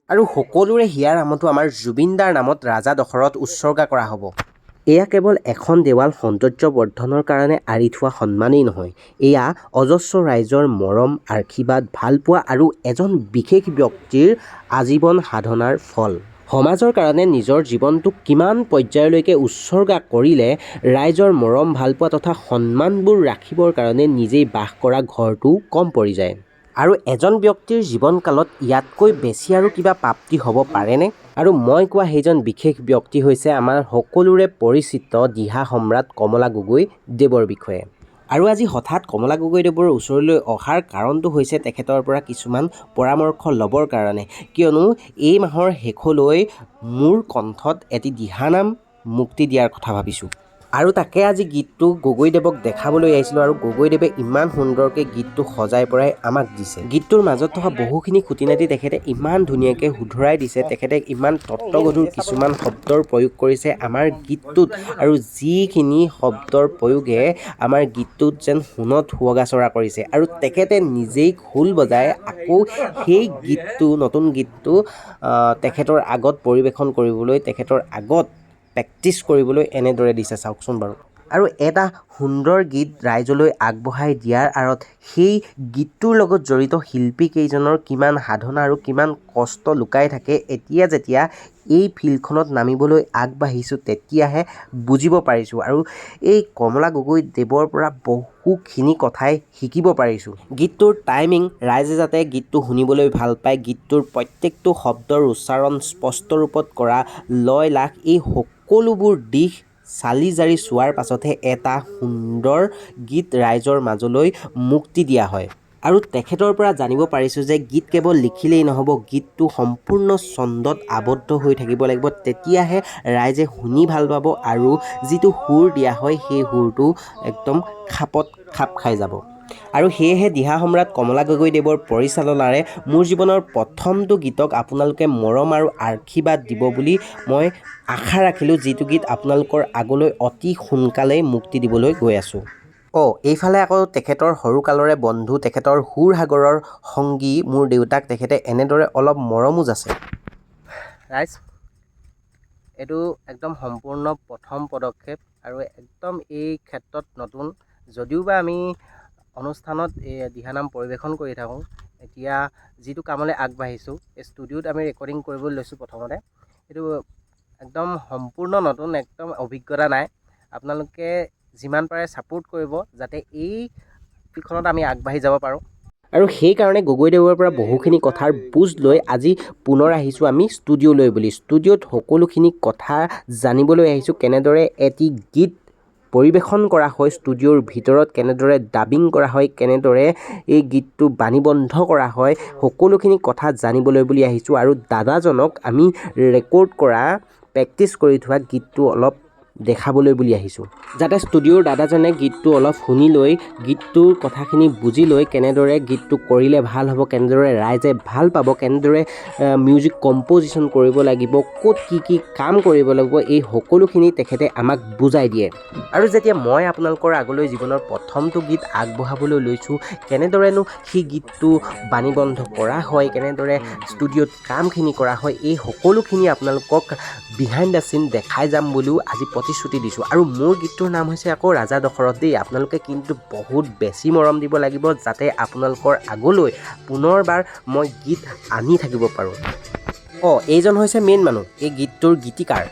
আৰু সকলোৰে হিয়াৰ আমঠু আমাৰ জুবিনদাৰ নামত ৰাজা দশৰথ উৎসৰ্গা কৰা হ'ব। এয়া কেৱল এখন দেৱাল সৌন্দৰ্য বৰ্ধনৰ কাৰণে আঁৰি থোৱা সন্মানেই নহয়, এয়া অজস্ৰ ৰাইজৰ মৰম, আশীৰ্বাদ, ভালপোৱা আৰু এজন বিশেষ ব্যক্তিৰ আজীৱন সাধনাৰ ফল। সমাজৰ কাৰণে নিজৰ জীৱনটোক কিমান পৰ্যায়লৈকে উৎসৰ্গা কৰিলে ৰাইজৰ মৰম, ভালপোৱা তথা সন্মানবোৰ ৰাখিবৰ কাৰণে নিজেই বাস কৰা ঘৰটো কম পৰি যায়। আৰু এজন ব্যক্তিৰ জীৱনকালত ইয়াতকৈ বেছি আৰু কিবা প্ৰাপ্তি হ'ব পাৰেনে? আৰু মই কোৱা সেইজন বিশেষ ব্যক্তি হৈছে আমাৰ সকলোৰে পৰিচিত দিহা সম্ৰাট কমলা গগৈ দেৱৰ বিষয়ে। আৰু আজি হঠাৎ কমলা গগৈদেৱৰ ওচৰলৈ অহাৰ কাৰণটো হৈছে তেখেতৰ পৰা কিছুমান পৰামৰ্শ ল'বৰ কাৰণে, কিয়নো এই মাহৰ শেষলৈ মোৰ কণ্ঠত এটি দিহানাম মুক্তি দিয়াৰ কথা ভাবিছোঁ। আৰু তাকে আজি গীতটো গগৈদেৱক দেখাবলৈ আহিছিলোঁ আৰু গগৈদেৱে ইমান সুন্দৰকৈ গীতটো সজাই পৰাই আমাক দিছে। গীতটোৰ মাজত থকা বহুখিনি খুঁটিনাটি তেখেতে ইমান ধুনীয়াকৈ শুধৰাই দিছে, তেখেতে ইমান তত্ত্বগধুৰ কিছুমান শব্দৰ প্ৰয়োগ কৰিছে আমাৰ গীতটোত, আৰু যিখিনি শব্দৰ প্ৰয়োগে আমাৰ গীতটোত যেন সোণত সুৱগা চৰা কৰিছে। আৰু তেখেতে নিজেই খোল বজাই আকৌ সেই গীতটো, নতুন গীতটো তেখেতৰ আগত পৰিৱেশন কৰিবলৈ, তেখেতৰ আগত প্ৰেক্টিচ কৰিবলৈ এনেদৰে দিছে চাওকচোন বাৰু। আৰু এটা সুন্দৰ গীত ৰাইজলৈ আগবঢ়াই দিয়াৰ আঁৰত সেই গীতটোৰ লগত জড়িত শিল্পীকেইজনৰ কিমান সাধনা আৰু কিমান কষ্ট লুকাই থাকে, এতিয়া যেতিয়া এই ফিল্ডখনত নামিবলৈ আগবাঢ়িছোঁ তেতিয়াহে বুজিব পাৰিছোঁ। আৰু এই কমলা গগৈ দেৱৰ পৰা বহুখিনি কথাই শিকিব পাৰিছোঁ। গীতটোৰ টাইমিং, ৰাইজে যাতে গীতটো শুনিবলৈ ভাল পায়, গীতটোৰ প্ৰত্যেকটো শব্দৰ উচ্চাৰণ স্পষ্ট ৰূপত কৰা, লয় লাগ, এই সকলোবোৰ দিশ চালি জাৰি চোৱাৰ পাছতহে এটা সুন্দৰ গীত ৰাইজৰ মাজলৈ মুক্তি দিয়া হয়। আৰু তেখেতৰ পৰা জানিব পাৰিছোঁ যে গীত কেৱল লিখিলেই নহ'ব, গীতটো সম্পূৰ্ণ ছন্দত আবদ্ধ হৈ থাকিব লাগিব, তেতিয়াহে ৰাইজে শুনি ভাল পাব আৰু যিটো সুৰ দিয়া হয় সেই সুৰটো একদম খাপত খাপ খাই যাব। আৰু সেয়েহে দিহা সম্ৰাট কমলা গগৈ দেৱৰ পৰিচালনাৰে মোৰ জীৱনৰ প্ৰথমটো গীতক আপোনালোকে মৰম আৰু আশীৰ্বাদ দিব বুলি মই আশা ৰাখিলোঁ, যিটো গীত আপোনালোকৰ আগলৈ অতি সোনকালেই মুক্তি দিবলৈ গৈ আছোঁ। এইফালে আকৌ তেখেতৰ সৰুকালৰে বন্ধু, তেখেতৰ সুৰ সাগৰৰ সংগী মোৰ দেউতাক তেখেতে এনেদৰে অলপ মৰমো যাছে। ৰাইজ, এইটো একদম সম্পূৰ্ণ প্ৰথম পদক্ষেপ আৰু একদম এই ক্ষেত্ৰত নতুন, যদিওবা আমি অনুষ্ঠানত এই দিহানাম পৰিৱেশন কৰি থাকোঁ, এতিয়া যিটো কামলৈ আগবাঢ়িছোঁ, এই ষ্টুডিঅ'ত আমি ৰেকৰ্ডিং কৰিবলৈ লৈছোঁ প্ৰথমতে, এইটো একদম সম্পূৰ্ণ নতুন, একদম অভিজ্ঞতা নাই। আপোনালোকে যিমান পাৰে ছাপোৰ্ট কৰিব যাতে এই ফিল্ডখনত আমি আগবাঢ়ি যাব পাৰোঁ। আৰু সেইকাৰণে গগৈদেৱৰ পৰা বহুখিনি কথাৰ বুজ লৈ আজি পুনৰ আহিছোঁ আমি ষ্টুডিঅ'লৈ বুলি। ষ্টুডিঅ'ত সকলোখিনি কথা জানিবলৈ আহিছোঁ, কেনেদৰে এটি গীত পৰিৱেশন কৰা হয় ষ্টুডিঅ'ৰ ভিতৰত, কেনেদৰে ডাবিং কৰা হয়, কেনেদৰে এই গীতটো বাণীবদ্ধ কৰা হয়, সকলোখিনি কথা জানিবলৈ বুলি আহিছোঁ। আৰু দাদাজনক আমি ৰেকৰ্ড কৰা, প্ৰেক্টিচ কৰি থোৱা গীতটো অলপ দেখাবলৈ বুলি আহিছোঁ, যাতে ষ্টুডিঅ'ৰ দাদাজনে গীতটো অলপ শুনি লৈ, গীতটোৰ কথাখিনি বুজি লৈ, কেনেদৰে গীতটো কৰিলে ভাল হ'ব, কেনেদৰে ৰাইজে ভাল পাব, কেনেদৰে মিউজিক কম্প'জিশ্যন কৰিব লাগিব, ক'ত কি কি কাম কৰিব লাগিব, এই সকলোখিনি তেখেতে আমাক বুজাই দিয়ে। আৰু যেতিয়া মই আপোনালোকৰ আগলৈ জীৱনৰ প্ৰথমটো গীত আগবঢ়াবলৈ লৈছোঁ, কেনেদৰেনো সেই গীতটো বাণীবদ্ধ কৰা হয়, কেনেদৰে ষ্টুডিঅ'ত কামখিনি কৰা হয়, এই সকলোখিনি আপোনালোকক বিহাইণ্ড দ্য চিন দেখাই যাম বুলিও আজি প্ৰতিশ্ৰুতি দিছোঁ। আৰু মোৰ গীতটোৰ নাম হৈছে আকৌ ৰাজা দশৰথ দেই। আপোনালোকে কিন্তু বহুত বেছি মৰম দিব লাগিব, যাতে আপোনালোকৰ আগলৈ পুনৰবাৰ মই গীত আনি থাকিব পাৰোঁ। এইজন হৈছে মেইন মানুহ, এই গীতটোৰ গীতিকাৰ।